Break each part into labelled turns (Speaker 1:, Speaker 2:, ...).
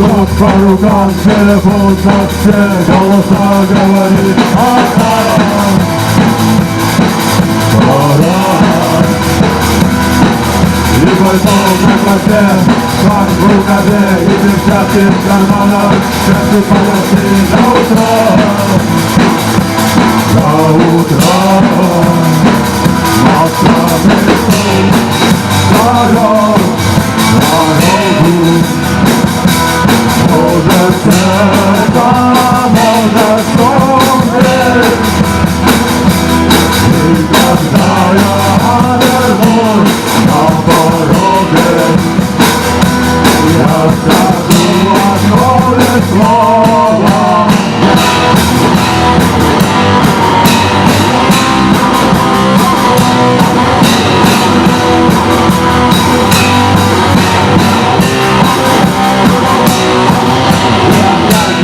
Speaker 1: Тот по рукам, телефон на все, голоса говорит, пора. И пальто на хвосте, как в рукаве, и перчатки в карманах, часы погасли до утра. До утра. Масляный стол, дорогу. Może serca, może sądy I tak daje Adelmur na porogę Jak zaduła chore słowa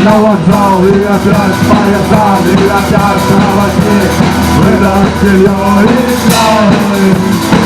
Speaker 1: На вокзал и опять поезда, и опять на во сне, выдать белье и славы.